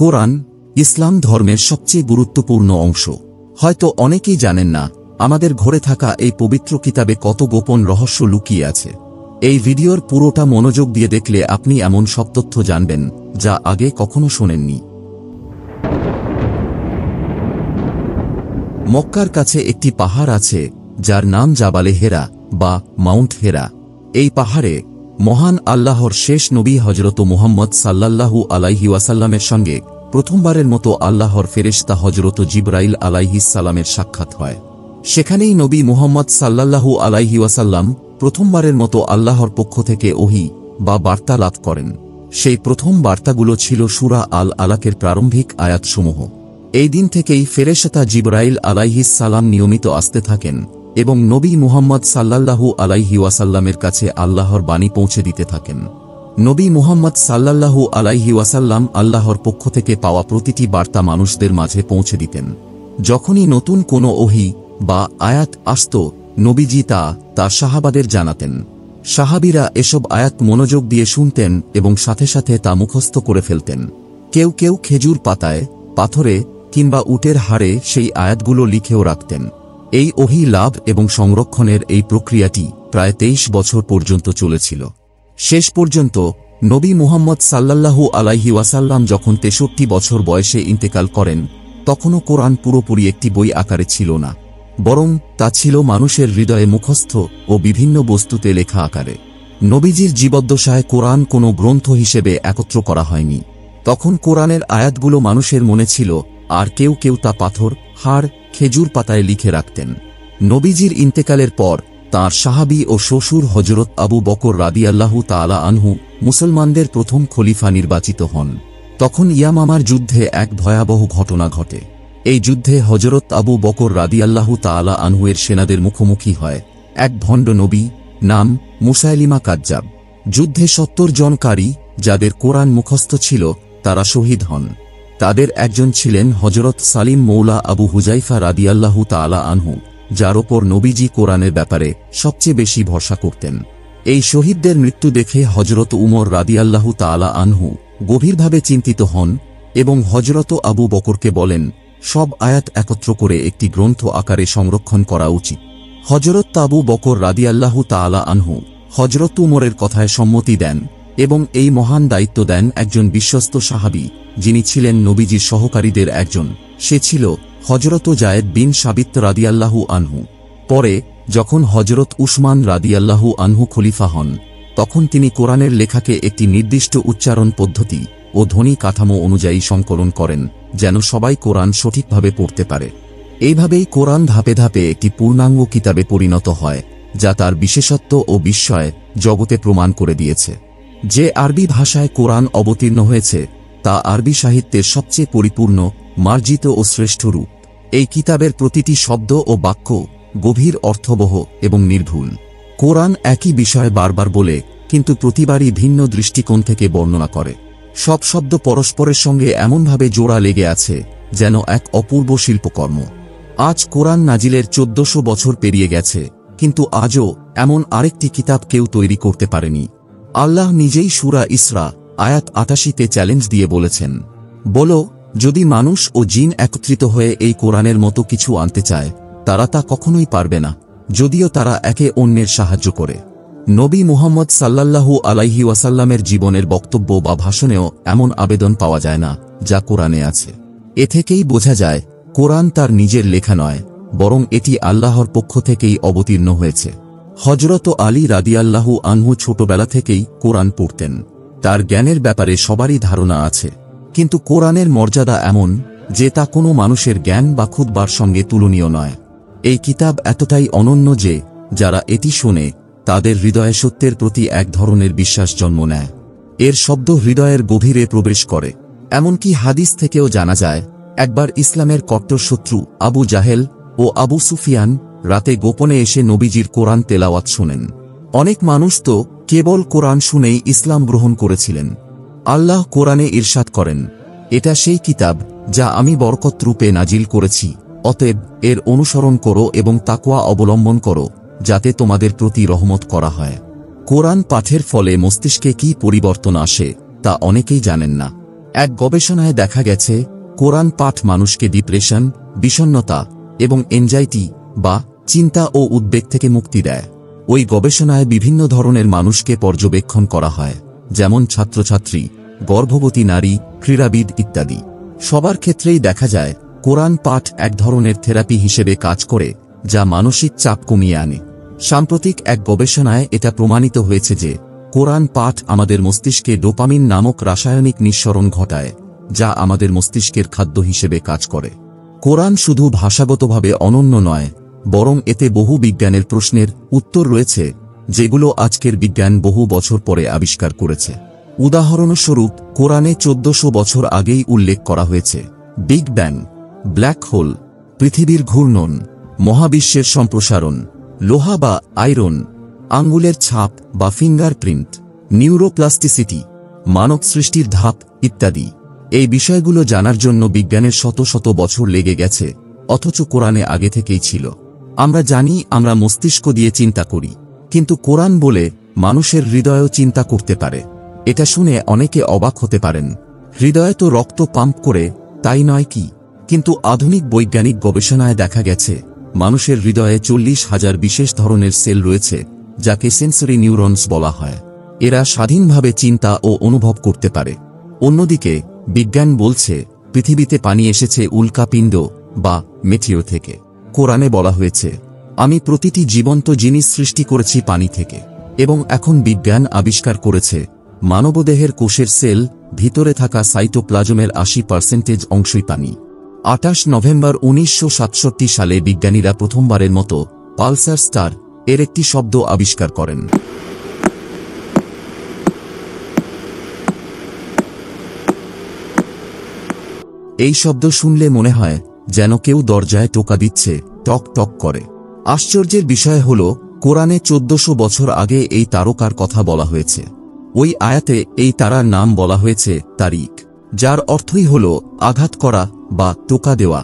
কোরআন ইসলাম ধর্মের সবচেয়ে গুরুত্বপূর্ণ অংশ। হয়তো অনেকেই জানেন না আমাদের ঘরে থাকা এই পবিত্র কিতাবে কত গোপন রহস্য লুকিয়ে আছে। এই ভিডিওর পুরোটা মনোযোগ দিয়ে দেখলে আপনি এমন সব তথ্য জানবেন যা আগে কখনো শোনেননি। মক্কার কাছে একটি পাহাড় আছে যার নাম জাবালে হেরা বা মাউন্ট হেরা। এই পাহাড়ে মহান আল্লাহর শেষ নবী হযরত মুহাম্মদ সাল্লাল্লাহু আলাইহি ওয়াসাল্লামের সঙ্গে প্রথমবারের মতো আল্লাহর ফেরেশতা হযরত জিবরাইল আলাইহিস সালামের সাক্ষাৎ হয়। সেখানেই নবী মুহাম্মদ সাল্লাল্লাহু আলাইহি ওয়াসাল্লাম প্রথমবারের মতো আল্লাহর পক্ষ থেকে ওহী বা বার্তা লাভ করেন। সেই প্রথম বার্তাগুলো ছিল সূরা আল আলাকের প্রারম্ভিক আয়াতসমূহ। এই দিন থেকেই ফেরেশতা জিবরাইল আলাইহিস সালাম নিয়মিত আসতে থাকেন এবং নবী মুহাম্মদ সাল্লাল্লাহু আলাইহি ওয়াসাল্লামের কাছে আল্লাহর বাণী পৌঁছে দিতে থাকেন। নবী মুহাম্মদ সাল্লাল্লাহু আলাইহি ওয়াসাল্লাম আল্লাহর পক্ষ থেকে পাওয়া প্রতিটি বার্তা মানুষদের মাঝে পৌঁছে দিতেন। যখনই নতুন কোনো ওহী বা আয়াত আসত, নবীজি তার সাহাবাদের জানাতেন। সাহাবীরা এসব আয়াত মনোযোগ দিয়ে শুনতেন এবং সাথে সাথে তা মুখস্থ করে ফেলতেন। কেউ কেউ খেজুর পাতায়, পাথরে কিংবা উটের হাড়ে সেই আয়াতগুলো লিখেও রাখতেন। এই ওহী লাভ এবং সংরক্ষণের এই প্রক্রিয়াটি প্রায় 23 বছর পর্যন্ত চলেছিল। শেষ পর্যন্ত নবী মুহাম্মদ সাল্লাল্লাহু আলাইহি ওয়াসাল্লাম যখন 63 বছর বয়সে ইন্তেকাল করেন, তখনও কোরআন পুরোপুরি একটি বই আকারে ছিল না, বরং তা ছিল মানুষের হৃদয়ে মুখস্থ ও বিভিন্ন বস্তুতে লেখা আকারে। নবীজির জীবদ্দশায় কোরআন কোনো গ্রন্থ হিসেবে একত্র করা হয়নি। তখন কোরআনের আয়াতগুলো মানুষের মনে ছিল, আর কেউ কেউ তা পাথর, হাড়, খেজুর পাতায় লিখে রাখতেন। নবীজির ইন্তেকালের পর তাঁর সাহাবী ও শ্বশুর হযরত আবু বকর রাদিয়াল্লাহু তাআলা আনহু মুসলমানদের প্রথম খলিফা নির্বাচিত হন। তখন ইয়ামামার যুদ্ধে এক ভয়াবহ ঘটনা ঘটে। এই যুদ্ধে হযরত আবু বকর রাদিয়াল্লাহু তাআলা আনহু এর সেনাদের মুখোমুখি হয় এক ভণ্ড নবী, নাম মুসাইলিমা কাজ্জাব। যুদ্ধে 70 জন কারী যাদের কোরআন মুখস্থ ছিল তারা শহীদ হন। তাদের একজন ছিলেন হযরত সালিম মৌলা আবু হুজাইফা রাদিয়াল্লাহু তাআলা আনহু, যার ওপর নবীজি কোরআনের ব্যাপারে সবচেয়ে বেশি ভরসা করতেন। এই শহীদদের মৃত্যু দেখে হযরত উমর রাদিয়াল্লাহু তাআলা আনহু গভীরভাবে চিন্তিত হন এবং হযরত আবু বকরকে বলেন, সব আয়াত একত্র করে একটি গ্রন্থ আকারে সংরক্ষণ করা উচিত। হযরত আবু বকর রাদিয়াল্লাহু তাআলা আনহু হযরত উমরের কথায় সম্মতি দেন এবং এই মহান দায়িত্ব দেন একজন বিশ্বস্ত সাহাবী, যিনি ছিলেন নবীজির সহকারীদের একজন। সে ছিল হযরত জায়েদ বিন সাবিত রাদিয়াল্লাহু আনহু। পরে যখন হযরত উসমান রাদিয়াল্লাহু আনহু খলিফা হন, তখন তিনি কোরআনের লেখাকে একটি নির্দিষ্ট উচ্চারণ পদ্ধতি ও ধ্বনি কাঠামো অনুযায়ী সংকলন করেন, যেন সবাই কোরআন সঠিকভাবে পড়তে পারে। এইভাবেই কোরআন ধাপে ধাপে একটি পূর্ণাঙ্গ কিতাবে পরিণত হয়, যা তার বিশেষত্ব ও বিস্ময় জগতে প্রমাণ করে দিয়েছে। যে আরবি ভাষায় কোরআন অবতীর্ণ হয়েছে তা আরবি সাহিত্যের সবচেয়ে পরিপূর্ণ, মার্জিত ও শ্রেষ্ঠ রূপ। এই কিতাবের প্রতিটি শব্দ ও বাক্য গভীর অর্থবহ এবং নির্ভুল। কোরআন একই বিষয় বারবার বলে, কিন্তু প্রতিবারই ভিন্ন দৃষ্টিকোণ থেকে বর্ণনা করে। সব শব্দ পরস্পরের সঙ্গে এমনভাবে জোড়া লেগে আছে যেন এক অপূর্ব শিল্পকর্ম। আজ কোরআন নাজিলের 1400 বছর পেরিয়ে গেছে, কিন্তু আজও এমন আরেকটি কিতাব কেউ তৈরি করতে পারেনি। আল্লাহ নিজেই সূরা ইসরা আয়াত 88-তে চ্যালেঞ্জ দিয়ে বলেছেন, বলো, যদি মানুষ ও জিন একত্রিত হয়ে এই কোরআনের মতো কিছু আনতে চায়, তারা তা কখনোই পারবে না, যদিও তারা একে অন্যের সাহায্য করে। নবী মুহাম্মদ সাল্লাল্লাহু আলাইহি ওয়াসাল্লামের জীবনের বক্তব্য বা ভাষণেও এমন আবেদন পাওয়া যায় না যা কোরআনে আছে। এ থেকেই বোঝা যায় কোরআন তার নিজের লেখা নয়, বরং এটি আল্লাহর পক্ষ থেকেই অবতীর্ণ হয়েছে। হযরত আলী রাদিয়াল্লাহু আনহু ছোটবেলা থেকেই কোরআন পড়তেন। তার জ্ঞানের ব্যাপারে সবারই ধারণা আছে, কিন্তু কোরআনের মর্যাদা এমন যে তা কোনো মানুষের জ্ঞান বা খুতবার সঙ্গে তুলনীয় নয়। এই কিতাব এতটাই অনন্য যে যারা এটি শোনে তাদের হৃদয়ে সত্যের প্রতি এক ধরনের বিশ্বাস জন্ম নেয়। এর শব্দ হৃদয়ের গভীরে প্রবেশ করে। এমনকি হাদিস থেকেও জানা যায়, একবার ইসলামের কট্টর শত্রু আবু জাহেল ও আবু সুফিয়ান রাতে গোপনে এসে নবীজির কোরআন তেলাওয়াত শোনেন। অনেক মানুষ তো কেবল কোরআন শুনেই ইসলাম গ্রহণ করেছিলেন। আল্লাহ কোরআনে ইরশাদ করেন, এটা সেই কিতাব যা আমি বরকত রূপে নাজিল করেছি, অতএব এর অনুসরণ করো এবং তাকওয়া অবলম্বন করো, যাতে তোমাদের প্রতি রহমত করা হয়। কোরআন পাঠের ফলে মস্তিষ্কে কি পরিবর্তন আসে তা অনেকেই জানেন না। এক গবেষণায় দেখা গেছে কোরআন পাঠ মানুষকে ডিপ্রেশন, বিষণ্ণতা এবং এনজাইটি বা চিন্তা ও উদ্বেগ থেকে মুক্তি দেয়। ওই গবেষণায় বিভিন্ন ধরনের মানুষকে পর্যবেক্ষণ করা হয়, যেমন ছাত্রছাত্রী, গর্ভবতী নারী, ক্রীড়াবিদ ইত্যাদি। সবার ক্ষেত্রেই দেখা যায় কোরআন পাঠ এক ধরনের থেরাপি হিসেবে কাজ করে, যা মানসিক চাপ কমিয়ে আনে। সাম্প্রতিক এক গবেষণায় এটা প্রমাণিত হয়েছে যে কোরআন পাঠ আমাদের মস্তিষ্কে ডোপামিন নামক রাসায়নিক নিঃসরণ ঘটায়, যা আমাদের মস্তিষ্কের খাদ্য হিসেবে কাজ করে। কোরআন শুধু ভাষাগতভাবে অনন্য নয়, বরং এতে বহু বিজ্ঞানের প্রশ্নের উত্তর রয়েছে, যেগুলো আজকের বিজ্ঞান বহু বছর পরে আবিষ্কার করেছে। উদাহরণস্বরূপ, কোরআনে 1400 বছর আগেই উল্লেখ করা হয়েছে বিগ ব্যাং, ব্ল্যাক হোল, পৃথিবীর ঘূর্ণন, মহাবিশ্বের সম্প্রসারণ, লোহা বা আয়রন, আঙ্গুলের ছাপ বা ফিঙ্গারপ্রিন্ট, নিউরোপ্লাস্টিসিটি, মানব সৃষ্টির ধাপ ইত্যাদি। এই বিষয়গুলো জানার জন্য বিজ্ঞানের শত শত বছর লেগে গেছে, অথচ কোরআনে আগে থেকেই ছিল। আমরা জানি আমরা মস্তিষ্ক দিয়ে চিন্তা করি, কিন্তু কোরআন বলে মানুষের হৃদয়ও চিন্তা করতে পারে। এটা শুনে অনেকে অবাক হতে পারেন, হৃদয় তো রক্ত পাম্প করে, তাই নয় কি? কিন্তু আধুনিক বৈজ্ঞানিক গবেষণায় দেখা গেছে মানুষের হৃদয়ে 40,000 বিশেষ ধরনের সেল রয়েছে, যাকে সেন্সরি নিউরনস বলা হয়। এরা স্বাধীনভাবে চিন্তা ও অনুভব করতে পারে। অন্যদিকে বিজ্ঞান বলছে পৃথিবীতে পানি এসেছে উল্কাপিণ্ড বা মেটিওর থেকে। কোরআনে বলা হয়েছে, আমি প্রতিটি জীবন্ত জিনিস সৃষ্টি করেছি পানি থেকে। এবং এখন বিজ্ঞান আবিষ্কার করেছে মানবদেহের কোষের সেল ভিতরে থাকা সাইটোপ্লাজমের 80% অংশই পানি। 28 নভেম্বর 1967 সালে বিজ্ঞানীরা প্রথমবারের মতো পালসার স্টার এর একটি শব্দ আবিষ্কার করেন। এই শব্দ শুনলে মনে হয় যেন কেউ দরজায় টোকা দিচ্ছে, টক টক করে। আশ্চর্যের বিষয় হল, কোরআনে 1400 বছর আগে এই তারকার কথা বলা হয়েছে। ওই আয়াতে এই তারার নাম বলা হয়েছে তারিক, যার অর্থই হল আঘাত করা বা টোকা দেওয়া।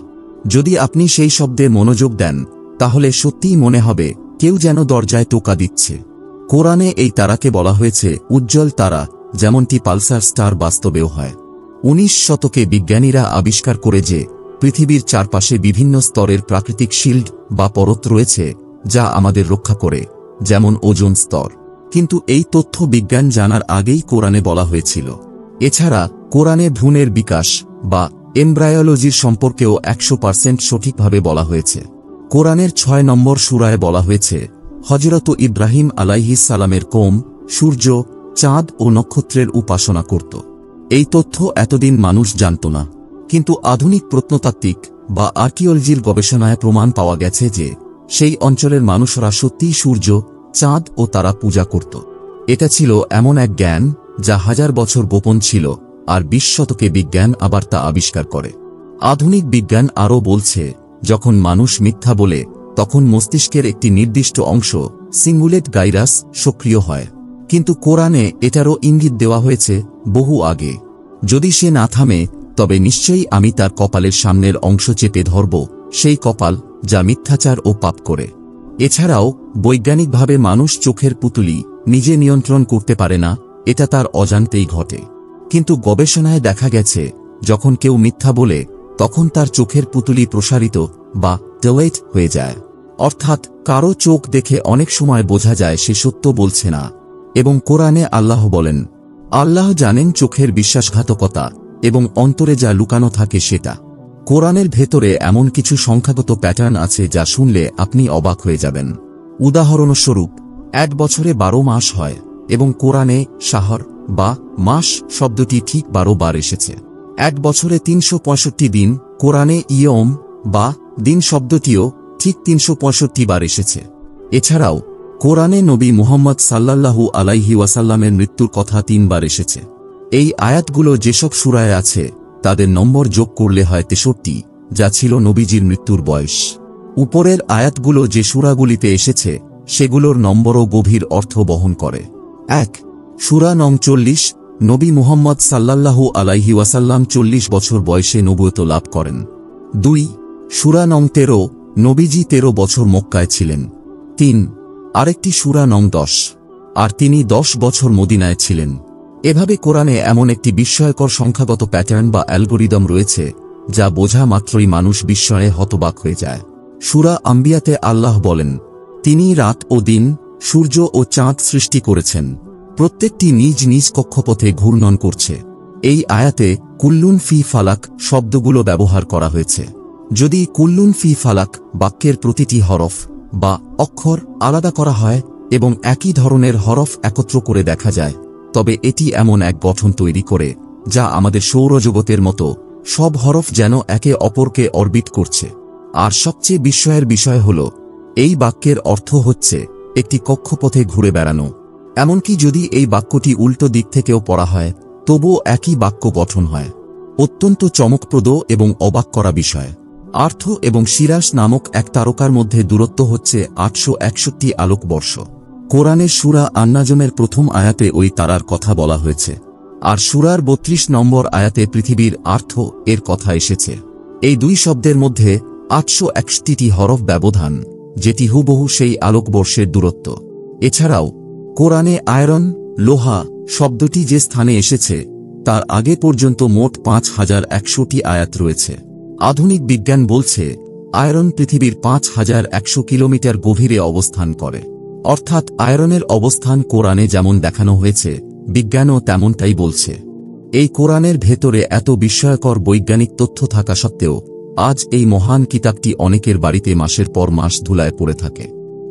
যদি আপনি সেই শব্দে মনোযোগ দেন, তাহলে সত্যিই মনে হবে কেউ যেন দরজায় টোকা দিচ্ছে। কোরআনে এই তারাকে বলা হয়েছে উজ্জ্বল তারা, যেমনটি পালসার স্টার বাস্তবেও হয়। 19 শতকে বিজ্ঞানীরা আবিষ্কার করে যে পৃথিবীর চারপাশে বিভিন্ন স্তরের প্রাকৃতিক শিল্ড বা পরত রয়েছে, যা আমাদের রক্ষা করে, যেমন ওজোন স্তর। কিন্তু এই তথ্য বিজ্ঞান জানার আগেই কোরআনে বলা হয়েছিল। এছাড়া কোরআনে ভ্রূণের বিকাশ বা এমব্রায়োলজির সম্পর্কেও 100% সঠিকভাবে বলা হয়েছে। কোরআনের 6 নম্বর সূরায় বলা হয়েছে, হযরত ইব্রাহিম আলাইহিস সালামের কওম সূর্য, চাঁদ ও নক্ষত্রের উপাসনা করত। এই তথ্য এতদিন মানুষ জানত না, কিন্তু আধুনিক প্রত্নতাত্ত্বিক বা আর্কিওলজির গবেষণায় প্রমাণ পাওয়া গেছে যে সেই অঞ্চলের মানুষরা সত্যিই সূর্য, চাঁদ ও তারা পূজা করত। এটা ছিল এমন এক জ্ঞান যা 1000 বছর গোপন ছিল, আর 20 শতকে বিজ্ঞান আবার তা আবিষ্কার করে। আধুনিক বিজ্ঞান আরও বলছে, যখন মানুষ মিথ্যা বলে, তখন মস্তিষ্কের একটি নির্দিষ্ট অংশ সিঙ্গুলেট গাইরাস সক্রিয় হয়। কিন্তু কোরআনে এটারও ইঙ্গিত দেওয়া হয়েছে বহু আগে, যদি সে না থামে, তবে নিশ্চয়ই আমি তার কপালের সামনের অংশ চেপে ধরব, সেই কপাল যা মিথ্যাচার ও পাপ করে। এছাড়াও বৈজ্ঞানিকভাবে মানুষ চোখের পুতুলি নিজে নিয়ন্ত্রণ করতে পারে না, এটা তার অজান্তেই ঘটে। কিন্তু গবেষণায় দেখা গেছে যখন কেউ মিথ্যা বলে, তখন তার চোখের পুতুলি প্রসারিত বা ডিলেট হয়ে যায়। অর্থাৎ কারো চোখ দেখে অনেক সময় বোঝা যায় সে সত্য বলছে না। এবং কোরআনে আল্লাহ বলেন, আল্লাহ জানেন চোখের বিশ্বাসঘাতকতা এবং অন্তরে যা লুকানো থাকে সেটা। কোরআনের ভেতরে এমন কিছু সংখ্যাগত প্যাটার্ন আছে যা শুনলে আপনি অবাক হয়ে যাবেন। উদাহরণস্বরূপ, 1 বছরে 12 মাস হয় এবং কোরআনে শাহর বা মাস শব্দটি ঠিক 12 বার এসেছে। 1 বছরে 365 দিন, কোরআনে ইয়ম বা দিন শব্দটিও ঠিক 365 বার এসেছে। এছাড়াও কোরআনে নবী মুহাম্মদ সাল্লাল্লাহু আলাইহি ওয়াসাল্লামের মৃত্যুর কথা 3 বার এসেছে। এই আয়াতগুলো যেসব সূরায় আছে তাদের নম্বর যোগ করলে হয় 63, যা ছিল নবীজির মৃত্যুর বয়স। উপরের আয়াতগুলো যে সূরাগুলিতে এসেছে সেগুলোর নম্বরও গভীর অর্থ বহন করে। 1. সূরা নং 40, নবী মুহাম্মদ সাল্লাল্লাহু আলাইহি ওয়াসাল্লাম 40 বছর বয়সে নবুয়ত লাভ করেন। 2. সূরা নং 13, নবীজি 13 বছর মক্কায় ছিলেন। 3. আরেকটি সূরা নং 10, আর তিনি 10 বছর মদিনায় ছিলেন। এভাবে কোরআনে এমন একটি বিস্ময়কর সংখ্যাগত প্যাটার্ন বা অ্যালগোরিদম রয়েছে যা বোঝা মাত্রই মানুষ বিস্ময়ে হতবাক হয়ে যায়। সূরা আম্বিয়াতে আল্লাহ বলেন, তিনি রাত ও দিন, সূর্য ও চাঁদ সৃষ্টি করেছেন, প্রত্যেকটি নিজ নিজ কক্ষপথে ঘূর্ণন করছে। এই আয়াতে কুল্লুন ফি ফালাক শব্দগুলো ব্যবহার করা হয়েছে। যদি কুল্লুন ফি ফালাক বাক্যের প্রতিটি হরফ বা অক্ষর আলাদা করা হয় এবং একই ধরনের হরফ একত্র করে দেখা যায়, তবে এটি এমন এক গঠন তৈরি করে যা আমাদের সৌরজগতের মতো সব হরফ যেন একে অপরকে অরবিট করছে। আর সবচেয়ে বিস্ময়ের বিষয় হল, এই বাক্যের অর্থ হচ্ছে একটি কক্ষপথে ঘুরে বেড়ানো। এমনকি যদি এই বাক্যটি উল্টো দিক থেকেও পড়া হয় তবুও একই বাক্য গঠন হয়। অত্যন্ত চমকপ্রদ এবং অবাক করা বিষয়। আর্থ এবং সিরাস নামক এক তারকার মধ্যে দূরত্ব হচ্ছে 861 আলোকবর্ষ। কোরআনের সূরা আন-নাজমের প্রথম আয়াতে ওই তারার কথা বলা হয়েছে, আর সূরার 32 নম্বর আয়াতে পৃথিবীর আর্থ এর কথা এসেছে। এই দুই শব্দের মধ্যে 861টি হরফ ব্যবধান, যেটি হুবহু সেই আলোকবর্ষের দূরত্ব। এছাড়াও কোরআনে আয়রন, লোহা শব্দটি যে স্থানে এসেছে তার আগে পর্যন্ত মোট 5100টি আয়াত রয়েছে। আধুনিক বিজ্ঞান বলছে আয়রন পৃথিবীর 5100 কিলোমিটার গভীরে অবস্থান করে। অর্থাৎ আয়রনের অবস্থান কোরআনে যেমন দেখানো হয়েছে, বিজ্ঞানও তেমনটাই বলছে। এই কোরআনের ভেতরে এত বিস্ময়কর বৈজ্ঞানিক তথ্য থাকা সত্ত্বেও আজ এই মহান কিতাবটি অনেকের বাড়িতে মাসের পর মাস ধুলায় পড়ে থাকে।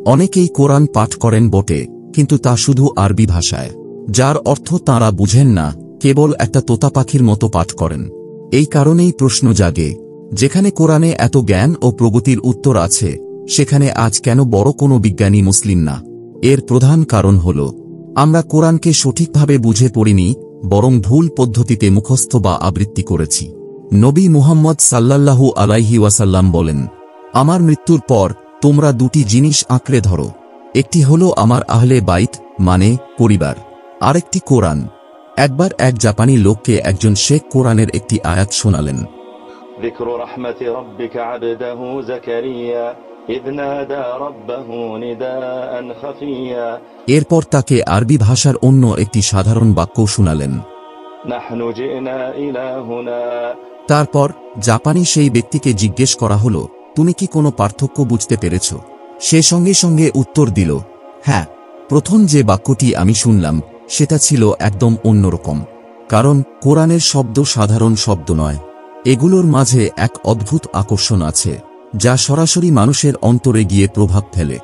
অনেকেই কোরআন পাঠ করেন বটে, কিন্তু তা শুধু আরবি ভাষায়, যার অর্থ তাঁরা বুঝেন না, কেবল একটা তোতা পাখির মতো পাঠ করেন। এই কারণেই প্রশ্ন জাগে, যেখানে কোরআনে এত জ্ঞান ও প্রগতির উত্তর আছে, সেখানে আজ কেন বড় কোনো বিজ্ঞানী মুসলিম না? এর প্রধান কারণ হল, আমরা কোরআনকে সঠিকভাবে বুঝে পড়িনি, বরং ভুল পদ্ধতিতে মুখস্থ বা আবৃত্তি করেছি। নবী মুহাম্মদ সাল্লাল্লাহু আলাইহি ওয়াসাল্লাম বলেন, আমার মৃত্যুর পর তোমরা দুটি জিনিস আঁকড়ে ধরো, একটি হল আমার আহলে বাইত মানে পরিবার, আরেকটি কোরআন। একবার এক জাপানি লোককে একজন শেখ কোরআনের একটি আয়াত শোনালেন। যিকরু রাহমাতি রাব্বিকা আবদাহু যাকারিয়া ইয নাদা রাব্বাহু নিদাআন খাফিয়া। এরপর তাকে আরবি ভাষার অন্য একটি সাধারণ বাক্য শোনালেন। নাহনু জিনা ইলা হুনা। তারপর জাপানি সেই ব্যক্তিকে জিজ্ঞেস করা হলো, তুমি কি কোনো পার্থক্য বুঝতে পেরেছ? সে সঙ্গে সঙ্গে উত্তর দিল, হ্যাঁ, প্রথম যে বাক্যটি আমি শুনলাম সেটা ছিল একদম অন্যরকম। কারণ কোরআনের শব্দ সাধারণ শব্দ নয়, এগুলোর মাঝে এক অদ্ভুত আকর্ষণ আছে যা সরাসরি মানুষের অন্তরে গিয়ে প্রভাব ফেলে।